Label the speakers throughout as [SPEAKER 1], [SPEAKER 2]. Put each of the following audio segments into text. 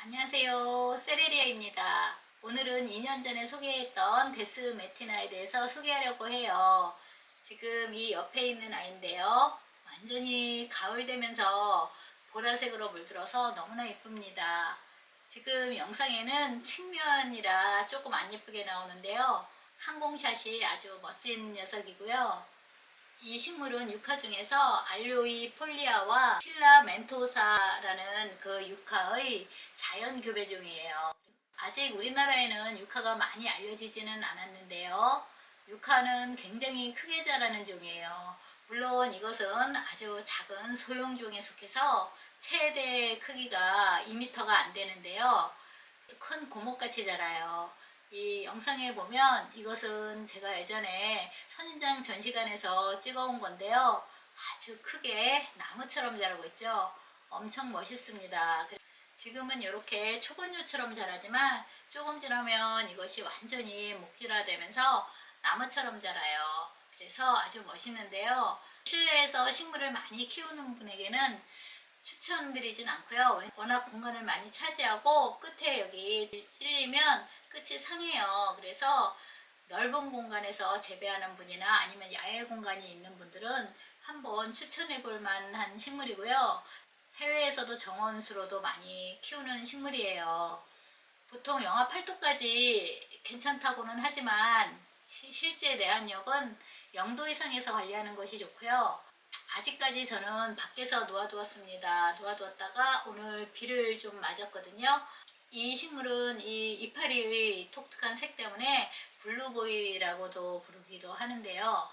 [SPEAKER 1] 안녕하세요. 세레리아입니다. 오늘은 2년 전에 소개했던 데스 메티나에 대해서 소개하려고 해요. 지금 이 옆에 있는 아이인데요. 완전히 가을 되면서 보라색으로 물들어서 너무나 예쁩니다. 지금 영상에는 측면이라 조금 안 예쁘게 나오는데요. 항공샷이 아주 멋진 녀석이고요. 이 식물은 유카 중에서 알로이 폴리아와 필라멘토사라는 그 유카의 자연 교배종이에요. 아직 우리나라에는 유카가 많이 알려지지는 않았는데요. 유카는 굉장히 크게 자라는 종이에요. 물론 이것은 아주 작은 소형종에 속해서 최대 크기가 2m가 안 되는데요. 큰 고목같이 자라요. 이 영상에 보면 이것은 제가 예전에 선인장 전시관에서 찍어온 건데요. 아주 크게 나무처럼 자라고 있죠. 엄청 멋있습니다. 지금은 이렇게 초건류처럼 자라지만 조금 지나면 이것이 완전히 목질화되면서 나무처럼 자라요. 그래서 아주 멋있는데요. 실내에서 식물을 많이 키우는 분에게는 추천드리진 않고요. 워낙 공간을 많이 차지하고 끝에 여기 찔리면 끝이 상해요. 그래서 넓은 공간에서 재배하는 분이나 아니면 야외 공간이 있는 분들은 한번 추천해 볼 만한 식물이고요. 해외에서도 정원수로도 많이 키우는 식물이에요. 보통 영하 8도까지 괜찮다고는 하지만 실제 내한력은 0도 이상에서 관리하는 것이 좋고요. 아직까지 저는 밖에서 놓아두었습니다. 놓아두었다가 오늘 비를 좀 맞았거든요. 이 식물은 이 이파리의 독특한 색 때문에 블루보이라고도 부르기도 하는데요.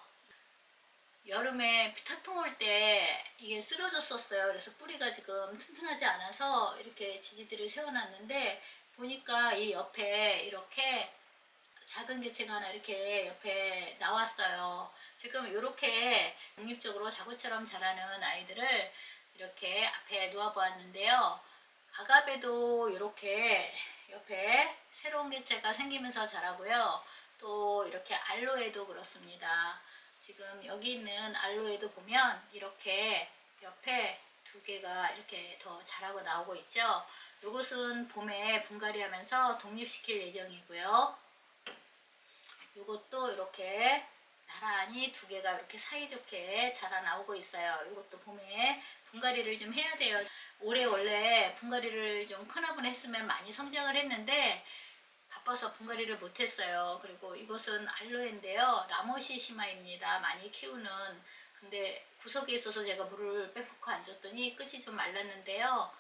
[SPEAKER 1] 여름에 태풍 올 때 이게 쓰러졌었어요. 그래서 뿌리가 지금 튼튼하지 않아서 이렇게 지지대를 세워놨는데 보니까 이 옆에 이렇게 작은 개체가 하나 이렇게 옆에 나왔어요. 지금 이렇게 독립적으로 자구처럼 자라는 아이들을 이렇게 앞에 놓아 보았는데요. 아가베도 이렇게 옆에 새로운 개체가 생기면서 자라고요. 또 이렇게 알로에도 그렇습니다. 지금 여기 있는 알로에도 보면 이렇게 옆에 두 개가 이렇게 더 자라고 나오고 있죠. 이것은 봄에 분갈이 하면서 독립시킬 예정이고요. 이것도 이렇게 나란히 두 개가 이렇게 사이좋게 자라 나오고 있어요. 이것도 봄에 분갈이를 좀 해야 돼요. 올해 원래 분갈이를 좀 큰화분 했으면 많이 성장을 했는데 바빠서 분갈이를 못했어요. 그리고 이것은 알로에인데요. 라모시시마입니다. 많이 키우는. 근데 구석에 있어서 제가 물을 빼놓고 안 줬더니 끝이 좀 말랐는데요.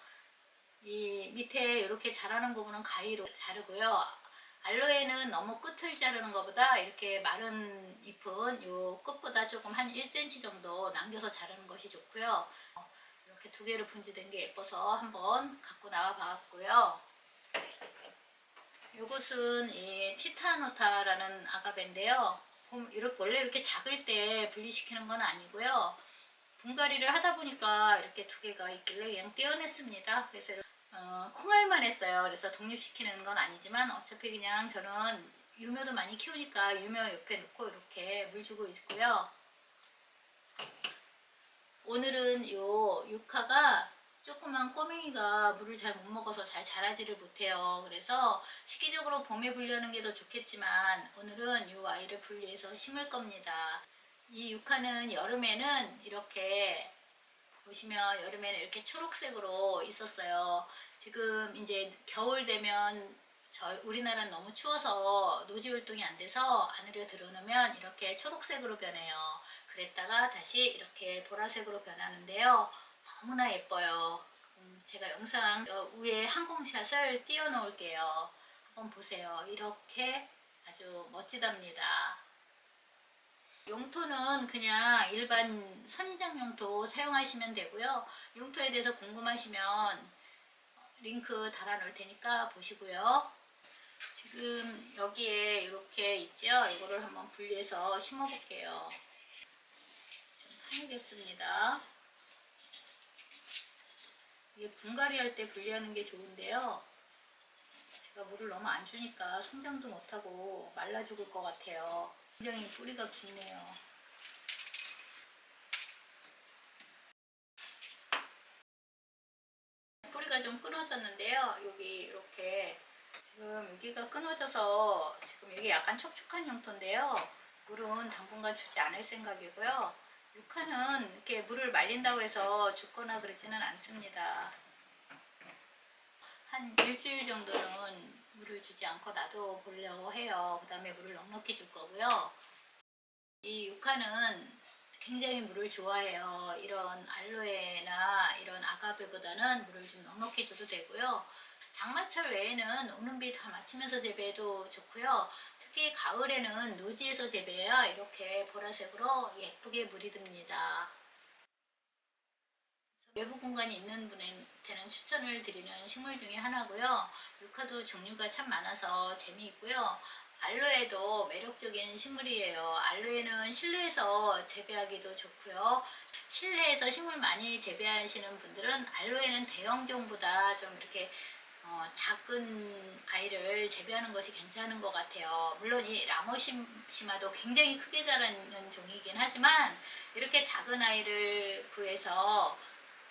[SPEAKER 1] 이 밑에 이렇게 자라는 부분은 가위로 자르고요. 알로에는 너무 끝을 자르는 것보다 이렇게 마른 잎은 요 끝보다 조금 한 1cm 정도 남겨서 자르는 것이 좋고요. 이렇게 두 개를 분지된 게 예뻐서 한번 갖고 나와 봤고요. 이것은 이 티타노타라는 아가베인데요. 이렇게 원래 이렇게 작을 때 분리시키는 건 아니고요. 분갈이를 하다 보니까 이렇게 두 개가 있길래 그냥 떼어냈습니다. 그래서 콩알만 했어요. 그래서 독립시키는 건 아니지만 어차피 그냥 저는 유묘도 많이 키우니까 유묘 옆에 놓고 이렇게 물 주고 있고요. 오늘은 요 유카가 조그만 꼬맹이가 물을 잘 못 먹어서 잘 자라지를 못해요. 그래서 시기적으로 봄에 불려는 게 더 좋겠지만 오늘은 이 아이를 분리해서 심을 겁니다. 이 유카는 여름에는 이렇게 보시면 여름에는 이렇게 초록색으로 있었어요. 지금 이제 겨울 되면 우리나라는 너무 추워서 노지 활동이 안 돼서 안으로 들어놓으면 이렇게 초록색으로 변해요. 그랬다가 다시 이렇게 보라색으로 변하는데요. 너무나 예뻐요. 제가 영상 위에 항공샷을 띄워 놓을게요. 한번 보세요. 이렇게 아주 멋지답니다. 용토는 그냥 일반 선인장 용토 사용하시면 되고요. 용토에 대해서 궁금하시면 링크 달아 놓을 테니까 보시고요. 지금 여기에 이렇게 있죠? 이거를 한번 분리해서 심어 볼게요. 좀 파내겠습니다. 이게 분갈이 할 때 분리하는 게 좋은데요. 제가 물을 너무 안 주니까 성장도 못하고 말라 죽을 것 같아요. 굉장히 뿌리가 깊네요. 뿌리가 줄기가 좀 끊어졌는데요. 여기 이렇게 지금 여기가 끊어져서 지금 여기 약간 촉촉한 형태인데요. 물은 당분간 주지 않을 생각이고요. 유카는 이렇게 물을 말린다고 해서 죽거나 그러지는 않습니다. 한 일주일 정도는 물을 주지 않고 놔둬 보려고 해요. 그 다음에 물을 넉넉히 줄 거고요. 이 유카는 굉장히 물을 좋아해요. 이런 알로에나 이런 아가베보다는 물을 좀 넉넉히 줘도 되고요. 장마철 외에는 오는 비 다 맞추면서 재배해도 좋고요. 특히 가을에는 노지에서 재배해야 이렇게 보라색으로 예쁘게 물이 듭니다. 외부 공간이 있는 분한테는 추천을 드리는 식물 중에 하나고요. 유카도 종류가 참 많아서 재미있고요. 알로에도 매력적인 식물이에요. 알로에는 실내에서 재배하기도 좋고요. 실내에서 식물 많이 재배하시는 분들은 알로에는 대형종보다 좀 이렇게 작은 아이를 재배하는 것이 괜찮은 것 같아요. 물론 이 라모시마도 굉장히 크게 자라는 종이긴 하지만 이렇게 작은 아이를 구해서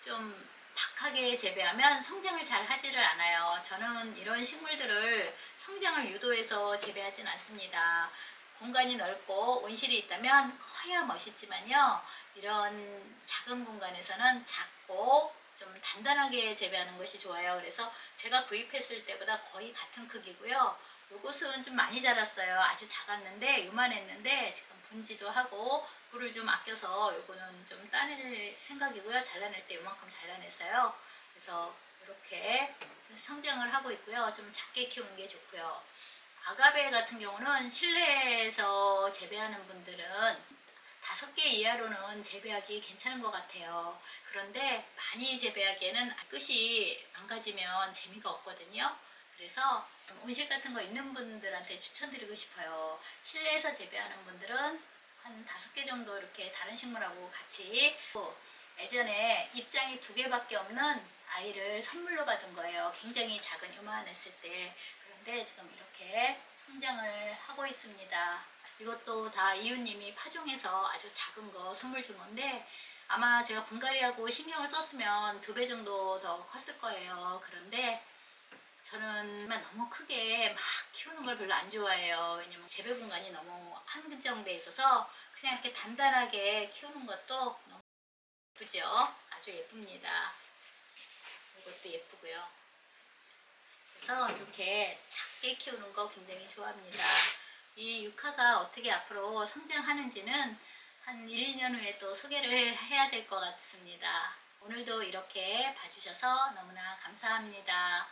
[SPEAKER 1] 좀 박하게 재배하면 성장을 잘 하지를 않아요. 저는 이런 식물들을 성장을 유도해서 재배하진 않습니다. 공간이 넓고 온실이 있다면 커야 멋있지만요. 이런 작은 공간에서는 작고 좀 단단하게 재배하는 것이 좋아요. 그래서 제가 구입했을 때보다 거의 같은 크기고요. 요것은 좀 많이 자랐어요. 아주 작았는데 요만했는데 지금 분지도 하고 물을 좀 아껴서 요거는 좀 따낼 생각이고요. 잘라낼 때 요만큼 잘라냈어요. 그래서 이렇게 성장을 하고 있고요. 좀 작게 키우는 게 좋고요. 아가베 같은 경우는 실내에서 재배하는 분들은 5개 이하로는 재배하기 괜찮은 것 같아요. 그런데 많이 재배하기에는 끝이 망가지면 재미가 없거든요. 그래서 온실 같은 거 있는 분들한테 추천드리고 싶어요. 실내에서 재배하는 분들은 한 5개 정도 이렇게 다른 식물하고 같이, 예전에 입장이 2개밖에 없는 아이를 선물로 받은 거예요. 굉장히 작은 요만했을 때. 그런데 지금 이렇게 성장을 하고 있습니다. 이것도 다 이웃님이 파종해서 아주 작은 거 선물 준 건데 아마 제가 분갈이하고 신경을 썼으면 2배 정도 더 컸을 거예요. 그런데 저는 너무 크게 막 키우는 걸 별로 안 좋아해요. 왜냐면 재배 공간이 너무 한정돼 있어서 그냥 이렇게 단단하게 키우는 것도 너무 예쁘죠? 아주 예쁩니다. 이것도 예쁘고요. 그래서 이렇게 작게 키우는 거 굉장히 좋아합니다. 이 유카가 어떻게 앞으로 성장하는지는 한 1, 2년 후에 또 소개를 해야 될 것 같습니다. 오늘도 이렇게 봐주셔서 너무나 감사합니다.